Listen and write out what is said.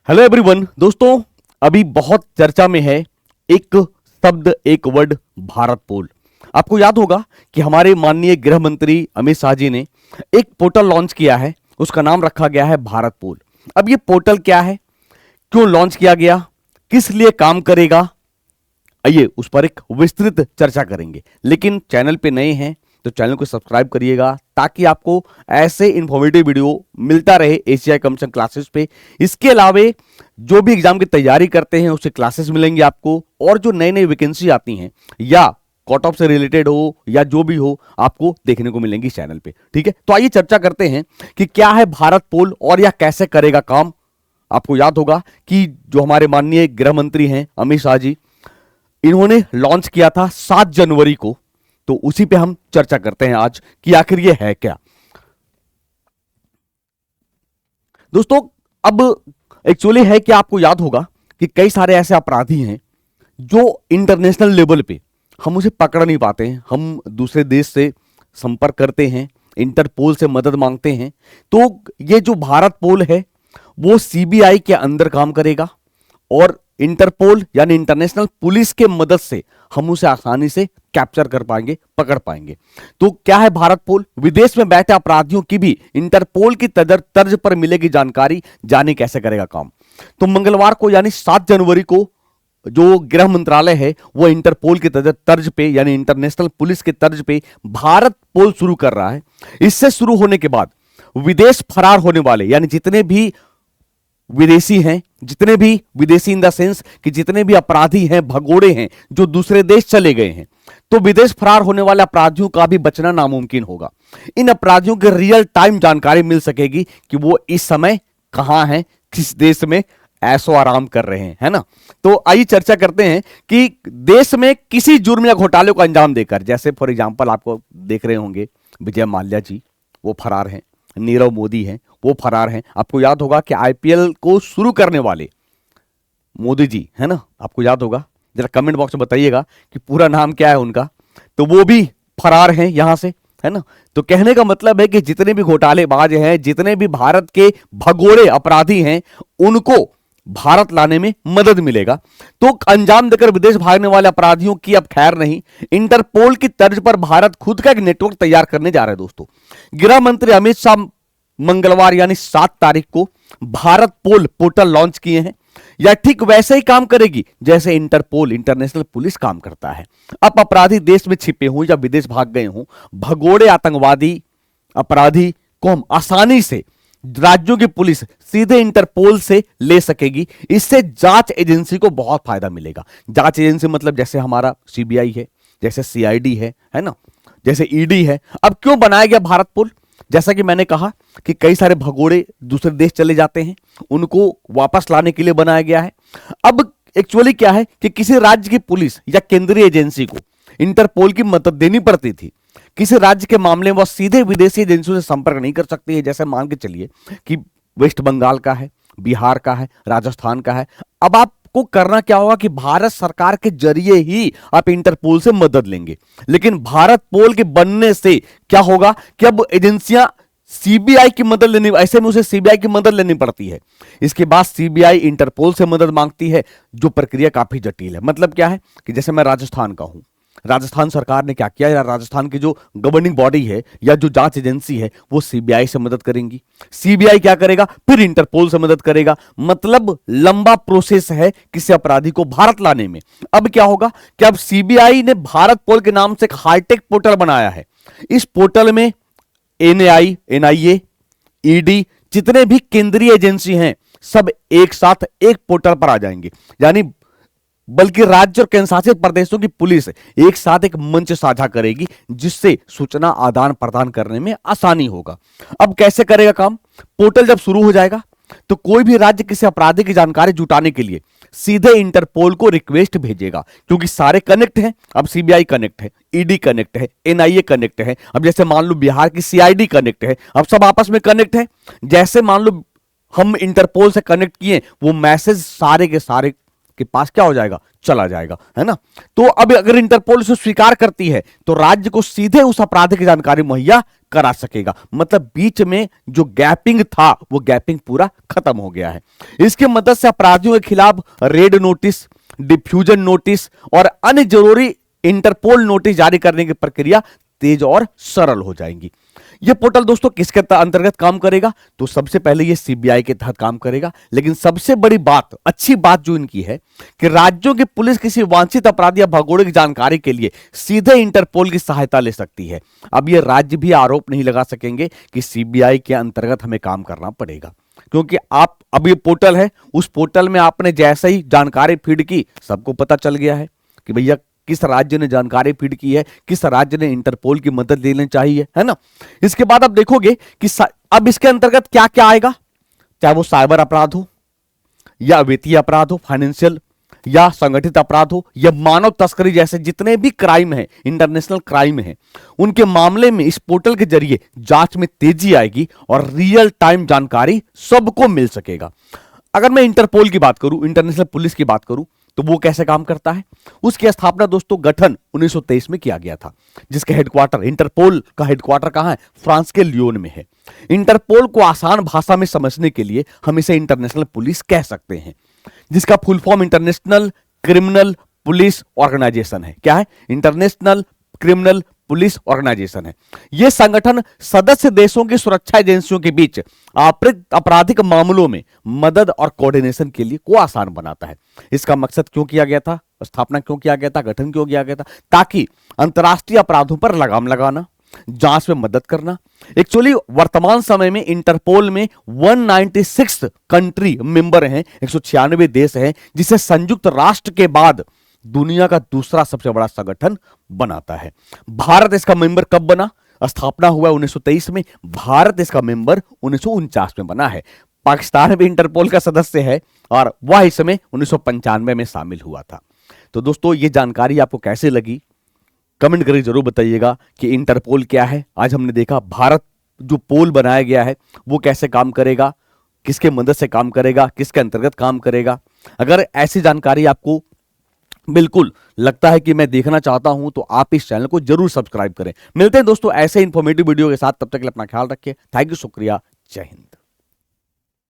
Hello everyone. दोस्तों, अभी बहुत चर्चा में है एक शब्द, एक वर्ड, भारत पोल। आपको याद होगा कि हमारे माननीय गृह मंत्री अमित शाह जी ने एक पोर्टल लॉन्च किया है, उसका नाम रखा गया है भारत पोल। अब ये पोर्टल क्या है, क्यों लॉन्च किया गया, किस लिए काम करेगा, आइए उस पर एक विस्तृत चर्चा करेंगे। लेकिन चैनल पे नए हैं तो चैनल को सब्सक्राइब करिएगा ताकि आपको ऐसे इंफॉर्मेटिव वीडियो मिलता रहे एसीआई कमीशन क्लासेस पे। इसके अलावे जो भी एग्जाम की तैयारी करते हैं उससे क्लासेस मिलेंगे आपको, और जो नई नई वैकेंसी आती हैं या कट ऑफ से रिलेटेड हो या जो भी हो आपको देखने को मिलेंगी इस चैनल पे। ठीक है, तो आइए चर्चा करते हैं कि क्या है भारत पोल और यह कैसे करेगा काम। आपको याद होगा कि जो हमारे माननीय गृह मंत्री हैं अमित शाह जी, इन्होंने लॉन्च किया था 7 जनवरी को, तो उसी पे हम चर्चा करते हैं आज कि आखिर ये है क्या। दोस्तों, अब एक्चुअली है कि आपको याद होगा कि कई सारे ऐसे अपराधी हैं जो इंटरनेशनल लेवल पे हम उसे पकड़ नहीं पाते हैं। हम दूसरे देश से संपर्क करते हैं, इंटरपोल से मदद मांगते हैं, तो ये जो भारत पोल है वो सीबीआई के अंदर काम करेगा और इंटरपोल यानी इंटरनेशनल पुलिस के मदद से हम उसे आसानी से कैप्चर कर पाएंगे, पकड़ पाएंगे। तो क्या है भारत पोल? विदेश में बैठे अपराधियों की भी इंटरपोल की तर्ज पर मिलेगी जानकारी। जाने कैसे करेगा काम। तो मंगलवार को यानी 7 जनवरी को जो गृह मंत्रालय है वो इंटरपोल की तर्ज पे यानी इंटरनेशनल पुलिस के तर्ज पे भारत पोल शुरू कर रहा है। इससे शुरू होने के बाद विदेश फरार होने वाले यानी जितने भी विदेशी हैं, जितने भी विदेशी इन द सेंस कि जितने भी अपराधी हैं, भगोड़े हैं जो दूसरे देश चले गए हैं, तो विदेश फरार होने वाले अपराधियों का भी बचना नामुमकिन होगा। इन अपराधियों की रियल टाइम जानकारी मिल सकेगी कि वो इस समय कहां हैं, किस देश में ऐसो आराम कर रहे हैं, है ना। तो आइए चर्चा करते हैं कि देश में किसी जुर्म या घोटाले को अंजाम देकर, जैसे फॉर एग्जाम्पल आपको देख रहे होंगे विजय माल्या जी, वो फरार हैं, नीरव मोदी हैं, वो फरार हैं। आपको याद होगा कि आईपीएल को शुरू करने वाले मोदी जी, है ना, आपको याद होगा, जरा कमेंट बॉक्स में बताइएगा कि पूरा नाम क्या है उनका। तो वो भी फरार हैं यहां से, है ना। तो कहने का मतलब है कि जितने भी घोटालेबाज हैं, जितने भी भारत के भगोड़े अपराधी हैं, उनको भारत लाने में मदद मिलेगा। तो अंजाम देकर विदेश भागने वाले अपराधियों की अब खैर नहीं। इंटरपोल की तर्ज पर भारत खुद का एक नेटवर्क तैयार करने जा रहा है। दोस्तों, गृह मंत्री अमित शाह मंगलवार यानी 7 तारीख को भारत पोल पोर्टल लॉन्च किए हैं। यह ठीक वैसे ही काम करेगी जैसे इंटरपोल इंटरनेशनल पुलिस काम करता है। अब अपराधी देश में छिपे हों या विदेश भाग गए हों, भगोड़े आतंकवादी अपराधी को हम आसानी से राज्यों की पुलिस सीधे इंटरपोल से ले सकेगी। इससे जांच एजेंसी को बहुत फायदा मिलेगा। जांच एजेंसी मतलब जैसे हमारा सीबीआई है, जैसे सीआईडी है ना, जैसे ईडी है। अब क्यों बनाया गया भारत पोल? जैसा कि मैंने कहा कि कई सारे भगोड़े दूसरे देश चले जाते हैं, उनको वापस लाने के लिए बनाया गया है। अब एक्चुअली क्या है कि किसी राज्य की पुलिस या केंद्रीय एजेंसी को इंटरपोल की मदद देनी पड़ती थी। किसी राज्य के मामले में वह सीधे विदेशी एजेंसियों से संपर्क नहीं कर सकती है। जैसे मान के चलिए कि वेस्ट बंगाल का है, बिहार का है, राजस्थान का है। अब आपको करना क्या होगा कि भारत सरकार के जरिए ही आप इंटरपोल से मदद लेंगे। लेकिन भारत पोल के बनने से क्या होगा कि अब एजेंसियां सीबीआई की मदद लेनी, ऐसे में उसे सीबीआई की मदद लेनी पड़ती है। इसके बाद सीबीआई इंटरपोल से मदद मांगती है, जो प्रक्रिया काफी जटिल है। मतलब क्या है कि जैसे मैं राजस्थान का हूं, राजस्थान सरकार ने क्या किया, या राजस्थान की जो गवर्निंग बॉडी है या जो जांच एजेंसी है वो सीबीआई से मदद करेंगी। सीबीआई क्या करेगा, फिर इंटरपोल से मदद करेगा। मतलब लंबा प्रोसेस है किसी अपराधी को भारत लाने में। अब क्या होगा कि अब सीबीआई ने भारत पोल के नाम से एक हाईटेक पोर्टल बनाया है। इस पोर्टल में एनआई, एनआईए, ईडी, जितने भी केंद्रीय एजेंसी हैं सब एक साथ एक पोर्टल पर आ जाएंगे। यानी बल्कि राज्य और केंद्रशासित प्रदेशों की पुलिस एक साथ एक मंच साझा करेगी, जिससे सूचना आदान प्रदान करने में आसानी होगा। अब कैसे करेगा काम? पोर्टल जब शुरू हो जाएगा तो कोई भी राज्य किसी अपराधी की जानकारी जुटाने के लिए सीधे इंटरपोल को रिक्वेस्ट भेजेगा, क्योंकि सारे कनेक्ट हैं। अब सीबीआई कनेक्ट है, ईडी कनेक्ट है, एनआईए कनेक्ट है। अब जैसे मान लो बिहार की सीआईडी कनेक्ट है, अब सब आपस में कनेक्ट है। जैसे मान लो हम इंटरपोल से कनेक्ट किए, वो मैसेज सारे के सारे के पास क्या हो जाएगा, चला जाएगा, है ना। तो अब अगर इंटरपोल इसे स्वीकार करती है तो राज्य को सीधे उस अपराधी की जानकारी मुहैया करा सकेगा। मतलब बीच में जो गैपिंग था वो गैपिंग पूरा खत्म हो गया है। इसकी मदद से अपराधियों के खिलाफ रेड नोटिस, डिफ्यूजन नोटिस और अन्य जरूरी इंटरपोल नोटिस जारी करने की प्रक्रिया तेज और सरल हो जाएंगी। यह पोर्टल दोस्तों किसके अंतर्गत काम करेगा? तो सबसे पहले यह सीबीआई के तहत काम करेगा, लेकिन सबसे बड़ी बात, अच्छी बात जो इनकी है कि राज्यों की पुलिस किसी वांछित अपराधी या भौगोलिक जानकारी के लिए सीधे इंटरपोल की सहायता ले सकती है। अब यह राज्य भी आरोप नहीं लगा सकेंगे कि सीबीआई के अंतर्गत हमें काम करना पड़ेगा, क्योंकि आप अब ये पोर्टल है, उस पोर्टल में आपने जैसे ही जानकारी फीड की सबको पता चल गया है कि भैया किस राज्य ने जानकारी फीड की है, किस राज्य ने इंटरपोल की मदद लेनी चाहिए, है ना। इसके बाद आप देखोगे कि अब इसके अंतर्गत क्या क्या आएगा, चाहे वो साइबर अपराध हो या वित्तीय अपराध हो, फाइनेंशियल या संगठित अपराध हो या मानव तस्करी जैसे जितने भी क्राइम है, इंटरनेशनल क्राइम है, उनके मामले में इस पोर्टल के जरिए जांच में तेजी आएगी और रियल टाइम जानकारी सबको मिल सकेगा। अगर मैं इंटरपोल की बात करूं, इंटरनेशनल पुलिस की बात करूं, तो वो कैसे काम करता है? उसकी स्थापना दोस्तों गठन 1923 में किया गया था, जिसके हेडक्वार्टर, इंटरपोल का हेडक्वार्टर कहां है? फ्रांस के लियोन में है। इंटरपोल को आसान भाषा में समझने के लिए हम इसे इंटरनेशनल पुलिस कह सकते हैं, जिसका full form international criminal police organisation है। क्या है? इंटरनेशनल क्रिमिनल पुलिस ऑर्गेनाइजेशन है। यह संगठन सदस्य देशों की सुरक्षा एजेंसियों के बीच आपराधिक मामलों में मदद और कोऑर्डिनेशन के लिए को आसान बनाता है। इसका मकसद क्यों किया गया था, स्थापना क्यों किया गया था, गठन क्यों किया गया था? ताकि अंतर्राष्ट्रीय अपराधों पर लगाम लगाना, जांच में मदद करना। एक्चुअली वर्तमान समय में इंटरपोल में 196 कंट्री मेंबर हैं, 196 देश हैं, जिसे संयुक्त राष्ट्र के बाद दुनिया का दूसरा सबसे बड़ा संगठन बनाता है। भारत इसका मेंबर कब बना? स्थापना हुआ 1923 में, भारत इसका मेंबर 1949 में बना है। पाकिस्तान भी इंटरपोल का सदस्य है और वह इस समय 1995 में शामिल हुआ था। तो दोस्तों ये जानकारी आपको कैसे लगी कमेंट करके जरूर बताइएगा कि इंटरपोल क्या है। आज हमने देखा भारत जो पोल बनाया गया है वो कैसे काम करेगा, किसके मदद से काम करेगा, किसके अंतर्गत काम करेगा। अगर ऐसी जानकारी आपको बिल्कुल लगता है कि मैं देखना चाहता हूं तो आप इस चैनल को जरूर सब्सक्राइब करें। मिलते हैं दोस्तों ऐसे इंफॉर्मेटिव वीडियो के साथ, तब तक के लिए अपना ख्याल रखिए। थैंक यू, शुक्रिया, जय हिंद।